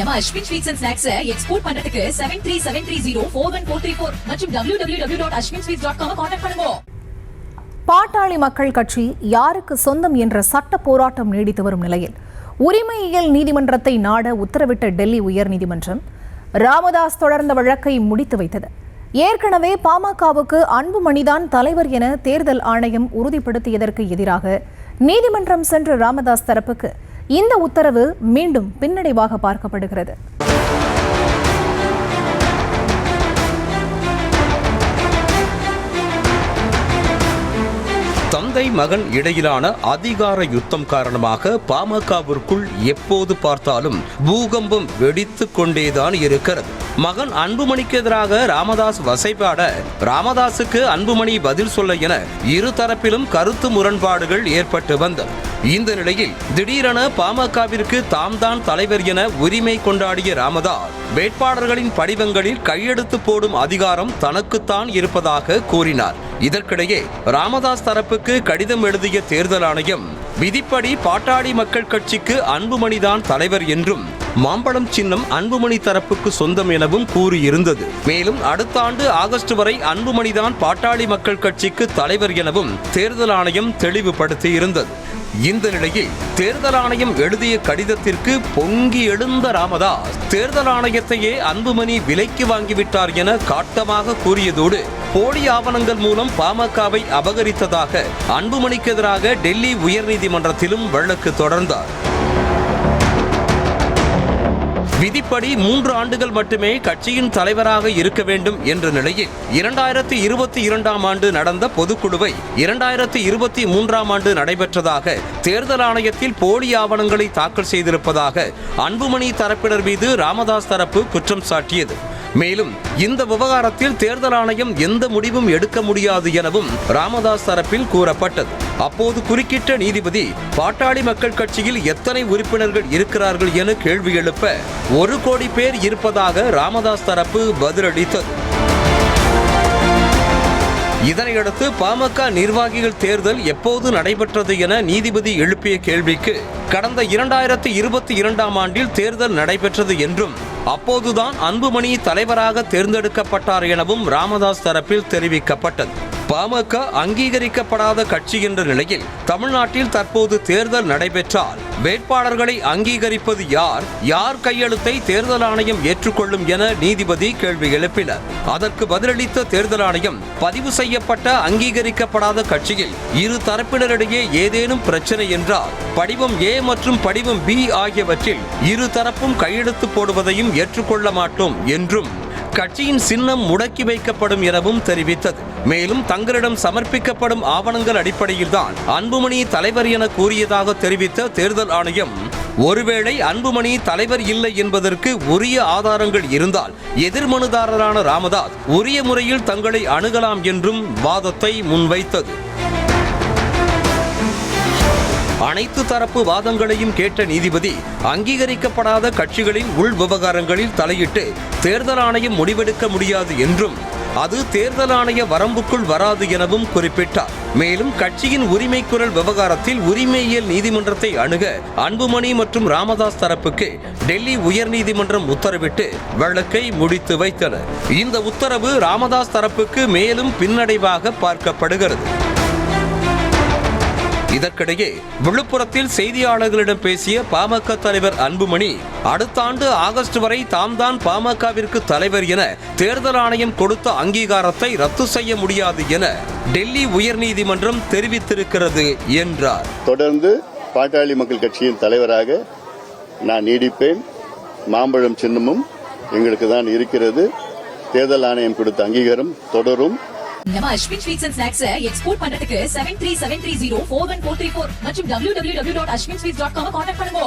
நம்ம Ashwin sweets and snacks export பண்றதுக்கு 7373041434 மற்றும் www.ashwinsweets.com கான்டாக்ட் பண்ணுங்க. பாட்டாளி மக்கள் கட்சி யாருக்கு சொந்தம் என்ற சட்ட போராட்டம் நீடித்து வரும் நிலையில் உரிமையியல் நீதிமன்றத்தை நாட உத்தரவிட்ட டெல்லி உயர்நீதிமன்றம் ராமதாஸ் தொடர்ந்த வழக்கை முடித்து வைத்தது. ஏற்கனவே பாமகவுக்கு அன்புமணிதான் தலைவர் என தேர்தல் ஆணையம் உறுதிப்படுத்தியதற்கு எதிராக நீதிமன்றம் சென்ற ராமதாஸ் தரப்புக்கு இந்த உத்தரவு மீண்டும் பின்னடைவாக பார்க்கப்படுகிறது. தந்தை மகன் இடையிலான அதிகார யுத்தம் காரணமாக பாமகவிற்குள் எப்போது பார்த்தாலும் பூகம்பம் வெடித்துக் கொண்டேதான் இருக்கிறது. மகன் அன்புமணிக்கு எதிராக ராமதாஸ் வசைபாட, ராமதாசுக்கு அன்புமணி பதில் சொல்ல என இரு தரப்பிலும் கருத்து முரண்பாடுகள் ஏற்பட்டு வந்தது. இந்த நிலையில் திடீரென பாமகவிற்கு தாம்தான் தலைவர் என உரிமை கொண்டாடிய ராமதாஸ் வேட்பாளர்களின் படிவங்களில் கையெழுத்து போடும் அதிகாரம் தனக்குத்தான் இருப்பதாக கூறினார். இதற்கிடையே ராமதாஸ் தரப்புக்கு கடிதம் எழுதிய தேர்தல் ஆணையம் விதிப்படி பாட்டாளி மக்கள் கட்சிக்கு அன்புமணிதான் தலைவர் என்றும் மாம்பழம் சின்னம் அன்புமணி தரப்புக்கு சொந்தம் எனவும் கூறியிருந்தது. மேலும் அடுத்த ஆண்டு ஆகஸ்ட் வரை அன்புமணிதான் பாட்டாளி மக்கள் கட்சிக்கு தலைவர் எனவும் தேர்தல் ஆணையம் தெளிவுபடுத்தியிருந்தது. இந்த நிலையில் தேர்தல் ஆணையம் எழுதிய கடிதத்திற்கு பொங்கி எழுந்த ராமதாஸ் தேர்தல் ஆணையத்தையே அன்புமணி விலைக்கு வாங்கிவிட்டார் என காட்டமாக கூறியதோடு போலி ஆவணங்கள் மூலம் பாமகவை அபகரித்ததாக அன்புமணிக்கு எதிராக டெல்லி உயர்நீதிமன்றத்திலும் வழக்கு தொடர்ந்தார். விதிப்படி 3 ஆண்டுகள் மட்டுமே கட்சியின் தலைவராக இருக்க வேண்டும் என்ற நிலையில் 2022ஆம் ஆண்டு நடந்த பொதுக்குழுவை 2023ஆம் ஆண்டு நடைபெற்றதாக தேர்தல் ஆணையத்தில் போலி ஆவணங்களை தாக்கல் செய்திருப்பதாக அன்புமணி தரப்பினர் மீது ராமதாஸ் தரப்பு குற்றம் சாட்டியது. மேலும் இந்த விவகாரத்தில் தேர்தல் ஆணையம் எந்த முடிவும் எடுக்க முடியாது எனவும் ராமதாஸ் தரப்பில் கூறப்பட்டது. அப்போது குறுக்கிட்ட நீதிபதி பாட்டாளி மக்கள் கட்சியில் எத்தனை உறுப்பினர்கள் இருக்கிறார்கள் என கேள்வி எழுப்ப 1 கோடி பேர் இருப்பதாக ராமதாஸ் தரப்பு பதிலளித்தது. இதனையடுத்து பாமக நிர்வாகிகள் தேர்தல் எப்போது நடைபெற்றது என நீதிபதி எழுப்பிய கேள்விக்கு கடந்த 2022ஆம் ஆண்டில் தேர்தல் நடைபெற்றது என்றும் அப்போதுதான் அன்புமணி தலைவராக தேர்ந்தெடுக்கப்பட்டார் எனவும் ராமதாஸ் தரப்பில் தெரிவிக்கப்பட்டது. பாமக அங்கீகரிக்கப்படாத கட்சி என்ற நிலையில் தமிழ்நாட்டில் தற்போது தேர்தல் நடைபெற்றால் வேட்பாளர்களை அங்கீகரிப்பது யார் கையெழுத்தை தேர்தல் ஆணையம் ஏற்றுக்கொள்ளும் என நீதிபதி கேள்வி எழுப்பினார். அதற்கு பதிலளித்த தேர்தல் ஆணையம் பதிவு செய்யப்பட்ட அங்கீகரிக்கப்படாத கட்சியில் இரு தரப்பினரிடையே ஏதேனும் பிரச்சனை என்றால் படிவம் A மற்றும் படிவம் B ஆகியவற்றில் இரு தரப்பும் கையெழுத்து போடுவதையும் ஏற்றுக்கொள்ள மாட்டோம் என்றும் கட்சியின் சின்னம் முடக்கி வைக்கப்படும் எனவும் தெரிவித்தது. மேலும் தங்களிடம் சமர்ப்பிக்கப்படும் ஆவணங்கள் அடிப்படையில்தான் அன்புமணி தலைவர் என கூறியதாக தெரிவித்த தேர்தல் ஆணையம் ஒருவேளை அன்புமணி தலைவர் இல்லை என்பதற்கு உரிய ஆதாரங்கள் இருந்தால் எதிர்மனுதாரரான ராமதாஸ் உரிய முறையில் தங்களை அணுகலாம் என்றும் வாதத்தை முன்வைத்தது. அனைத்து தரப்பு வாதங்களையும் கேட்ட நீதிபதி அங்கீகரிக்கப்படாத கட்சிகளின் உள் விவகாரங்களில் தலையிட்டு தேர்தல் ஆணையம் முடிவெடுக்க முடியாது என்றும் அது தேர்தல் ஆணைய வரம்புக்குள் வராது எனவும் குறிப்பிட்டார். மேலும் கட்சியின் உரிமை குரல் விவகாரத்தில் உரிமையியல் நீதிமன்றத்தை அணுக அன்புமணி மற்றும் ராமதாஸ் தரப்புக்கு டெல்லி உயர்நீதிமன்றம் உத்தரவிட்டு வழக்கை முடித்து வைத்தனர். இந்த உத்தரவு ராமதாஸ் தரப்புக்கு மேலும் பின்னடைவாக பார்க்கப்படுகிறது. இதற்கிடையே விழுப்புரத்தில் செய்தியாளர்களிடம் பேசிய பாமக தலைவர் அன்புமணி அடுத்த ஆண்டு ஆகஸ்ட் வரை தாம்தான் பாமகவிற்கு தலைவர் என தேர்தல் ஆணையம் கொடுத்த அங்கீகாரத்தை ரத்து செய்ய முடியாது என டெல்லி உயர்நீதிமன்றம் தெரிவித்திருக்கிறது என்றார். தொடர்ந்து பாட்டாளி மக்கள் கட்சியின் தலைவராக நான் நீடிப்பேன். மாம்பழம் சின்னமும் எங்களுக்கு தான் இருக்கிறது. தேர்தல் ஆணையம் கொடுத்த அங்கீகாரம் தொடரும். நம்ம Ashwin sweets and snacks export பண்றதுக்கு 7373041434 மற்றும் www.ashwinsweets.com கான்டாக்ட் பண்ணுங்க.